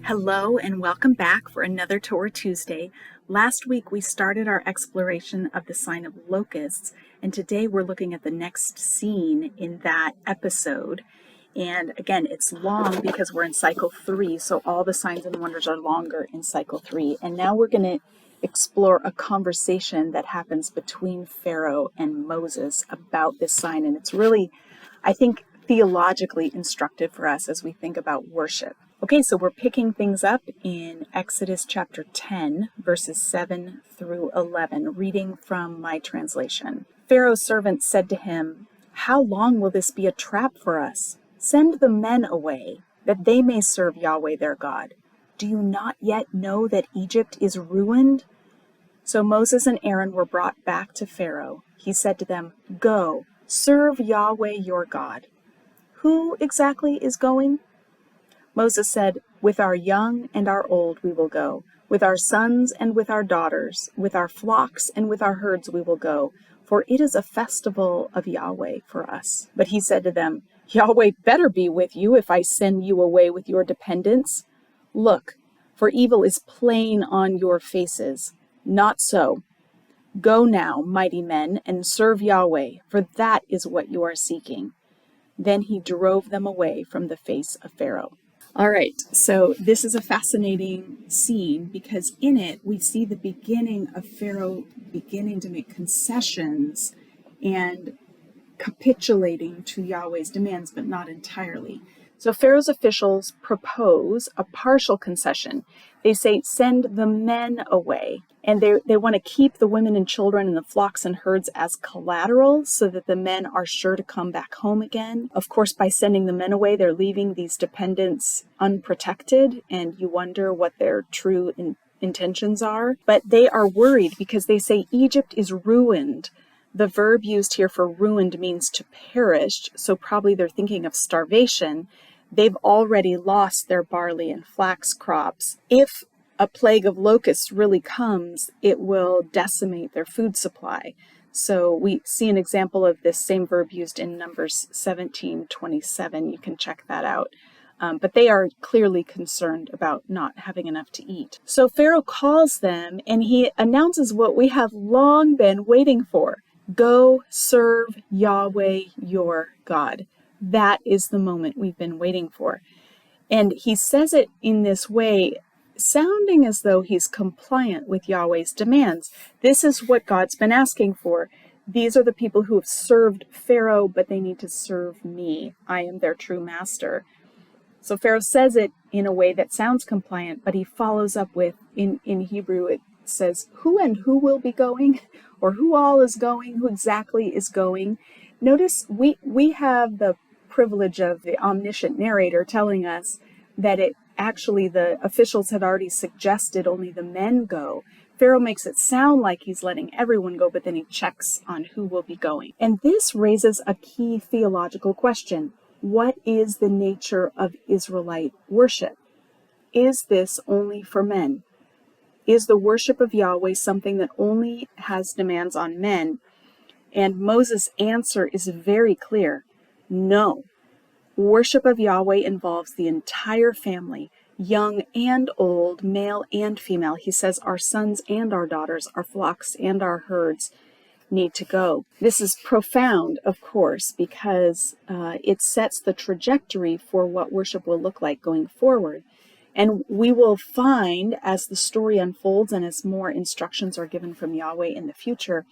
Hello and welcome back for another Torah Tuesday. Last week we started our exploration of the sign of locusts, and today we're looking at the next scene in that episode. And again, it's long because we're in cycle 3, so all the signs and wonders are longer in cycle 3. And now we're going to explore a conversation that happens between Pharaoh and Moses about this sign, and it's really, I think, theologically instructive for us as we think about worship. Okay, so we're picking things up in Exodus chapter 10, verses 7 through 11, reading from my translation. Pharaoh's servants said to him, "How long will this be a trap for us? Send the men away, that they may serve Yahweh their God. Do you not yet know that Egypt is ruined?" So Moses and Aaron were brought back to Pharaoh. He said to them, "Go, serve Yahweh your God." "Who exactly is going?" Moses said, "With our young and our old we will go, with our sons and with our daughters, with our flocks and with our herds we will go, for it is a festival of Yahweh for us." But he said to them, "Yahweh better be with you if I send you away with your dependents. Look, for evil is plain on your faces. Not so. Go now, mighty men, and serve Yahweh, for that is what you are seeking." Then he drove them away from the face of Pharaoh. All right, so this is a fascinating scene because in it we see the beginning of Pharaoh beginning to make concessions and capitulating to Yahweh's demands, but not entirely. So Pharaoh's officials propose a partial concession. They say, send the men away. And they want to keep the women and children and the flocks and herds as collateral so that the men are sure to come back home again. Of course, by sending the men away, they're leaving these dependents unprotected, and you wonder what their true intentions are. But they are worried because they say Egypt is ruined. The verb used here for ruined means to perish, so probably they're thinking of starvation. They've already lost their barley and flax crops. If a plague of locusts really comes, it will decimate their food supply. So we see an example of this same verb used in Numbers 17:27. You can check that out. But they are clearly concerned about not having enough to eat. So Pharaoh calls them and he announces what we have long been waiting for. Go serve Yahweh your God. That is the moment we've been waiting for. And he says it in this way, sounding as though he's compliant with Yahweh's demands. This is what God's been asking for. These are the people who have served Pharaoh, but they need to serve me. I am their true master. So Pharaoh says it in a way that sounds compliant, but he follows up with, in Hebrew, it says, who and who will be going? Or who all is going? Who exactly is going? Notice we have the privilege of the omniscient narrator telling us that actually the officials had already suggested only the men go. Pharaoh makes it sound like he's letting everyone go, but then he checks on who will be going. And this raises a key theological question. What is the nature of Israelite worship? Is this only for men? Is the worship of Yahweh something that only has demands on men? And Moses' answer is very clear. No. Worship of Yahweh involves the entire family, young and old, male and female. He says our sons and our daughters, our flocks and our herds need to go. This is profound, of course, because it sets the trajectory for what worship will look like going forward. And we will find, as the story unfolds and as more instructions are given from Yahweh in the future,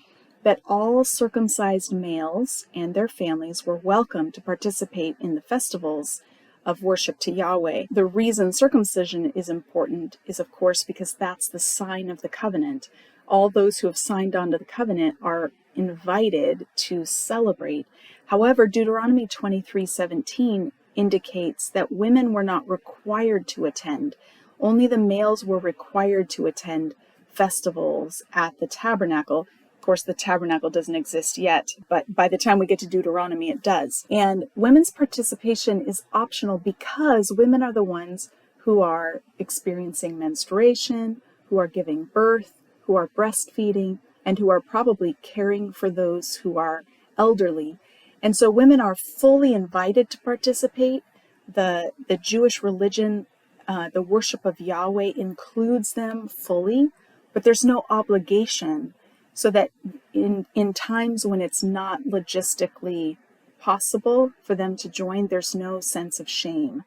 that all circumcised males and their families were welcome to participate in the festivals of worship to Yahweh. The reason circumcision is important is, of course, because that's the sign of the covenant. All those who have signed on to the covenant are invited to celebrate. However, Deuteronomy 23:17 indicates that women were not required to attend. Only the males were required to attend festivals at the tabernacle. Of course, the tabernacle doesn't exist yet, but by the time we get to Deuteronomy, it does. And women's participation is optional because women are the ones who are experiencing menstruation, who are giving birth, who are breastfeeding, and who are probably caring for those who are elderly. And so women are fully invited to participate. The Jewish religion, the worship of Yahweh includes them fully, but there's no obligation, so that in times when it's not logistically possible for them to join, there's no sense of shame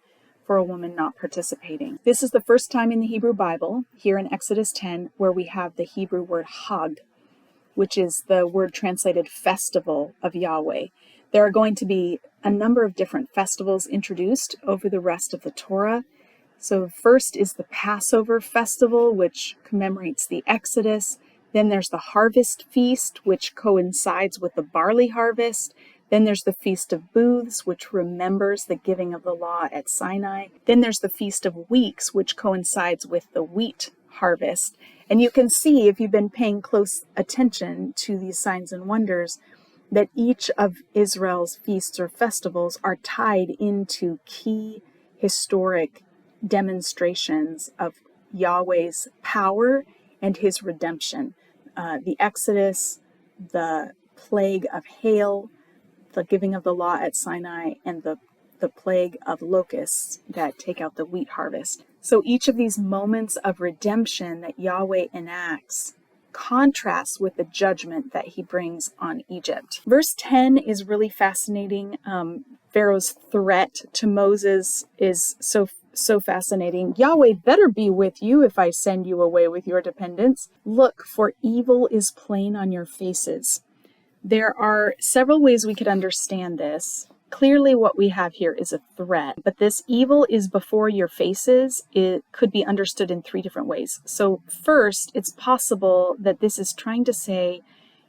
for a woman not participating. This is the first time in the Hebrew Bible, here in Exodus 10, where we have the Hebrew word Hag, which is the word translated festival of Yahweh. There are going to be a number of different festivals introduced over the rest of the Torah. So first is the Passover festival, which commemorates the Exodus. Then there's the Harvest Feast, which coincides with the barley harvest. Then there's the Feast of Booths, which remembers the giving of the law at Sinai. Then there's the Feast of Weeks, which coincides with the wheat harvest. And you can see, if you've been paying close attention to these signs and wonders, that each of Israel's feasts or festivals are tied into key historic demonstrations of Yahweh's power and his redemption. The Exodus, the plague of hail, the giving of the law at Sinai, and the plague of locusts that take out the wheat harvest. So each of these moments of redemption that Yahweh enacts contrasts with the judgment that he brings on Egypt. Verse 10 is really fascinating. Pharaoh's threat to Moses is so fascinating. Yahweh better be with you if I send you away with your dependents. Look, for evil is plain on your faces. There are several ways we could understand this. Clearly what we have here is a threat, but this evil is before your faces. It could be understood in three different ways. So first, it's possible that this is trying to say,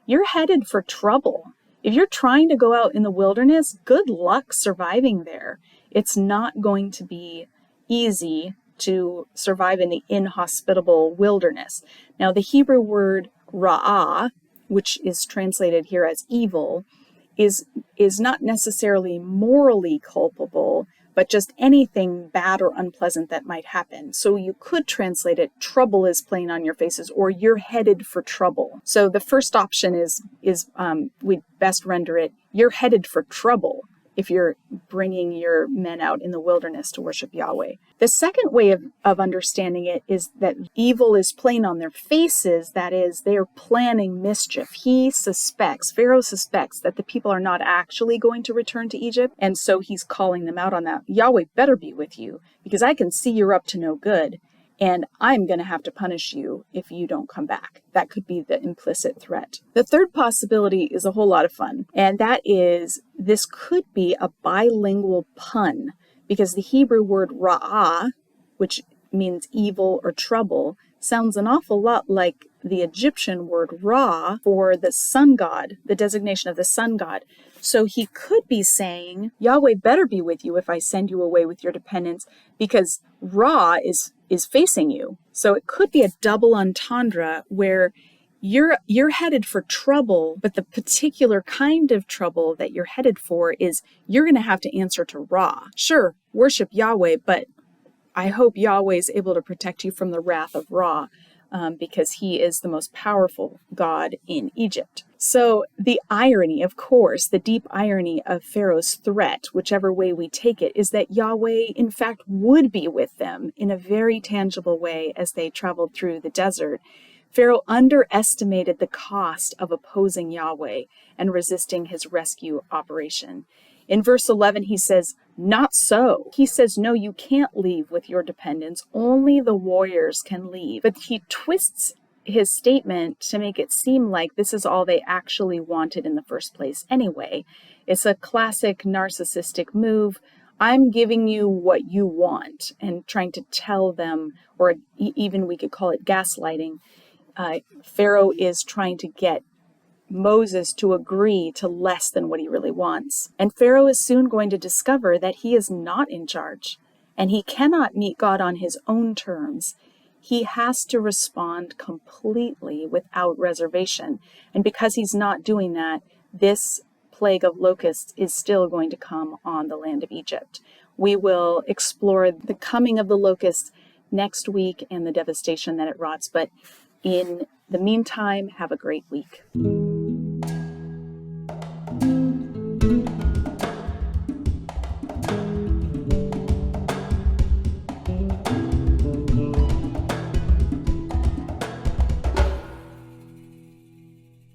you're headed for trouble. If you're trying to go out in the wilderness, good luck surviving there. It's not going to be easy to survive in the inhospitable wilderness. Now, the Hebrew word ra'ah, which is translated here as evil, is not necessarily morally culpable, but just anything bad or unpleasant that might happen. So you could translate it, trouble is plain on your faces, or you're headed for trouble. So the first option is we'd best render it, you're headed for trouble if you're bringing your men out in the wilderness to worship Yahweh. The second way of understanding it is that evil is plain on their faces. That is, they are planning mischief. Pharaoh suspects that the people are not actually going to return to Egypt, and so he's calling them out on that. Yahweh better be with you, because I can see you're up to no good, and I'm going to have to punish you if you don't come back. That could be the implicit threat. The third possibility is a whole lot of fun, and that is this could be a bilingual pun, because the Hebrew word ra'ah, which means evil or trouble, sounds an awful lot like the Egyptian word Ra for the sun god, the designation of the sun god. So he could be saying, Yahweh better be with you if I send you away with your dependents, because Ra is facing you. So it could be a double entendre where you're headed for trouble, but the particular kind of trouble that you're headed for is you're going to have to answer to Ra. Sure, worship Yahweh, but I hope Yahweh is able to protect you from the wrath of Ra, because he is the most powerful God in Egypt. So the irony, of course, the deep irony of Pharaoh's threat, whichever way we take it, is that Yahweh, in fact, would be with them in a very tangible way as they traveled through the desert. Pharaoh underestimated the cost of opposing Yahweh and resisting his rescue operation. In verse 11, he says, not so. He says, no, you can't leave with your dependents. Only the warriors can leave. But he twists his statement to make it seem like this is all they actually wanted in the first place anyway. It's a classic narcissistic move. I'm giving you what you want, and trying to tell them, or even we could call it gaslighting. Pharaoh is trying to get Moses to agree to less than what he really wants. And Pharaoh is soon going to discover that he is not in charge, and he cannot meet God on his own terms. He has to respond completely without reservation. And because he's not doing that, this plague of locusts is still going to come on the land of Egypt. We will explore the coming of the locusts next week and the devastation that it wrought. But in the meantime, have a great week.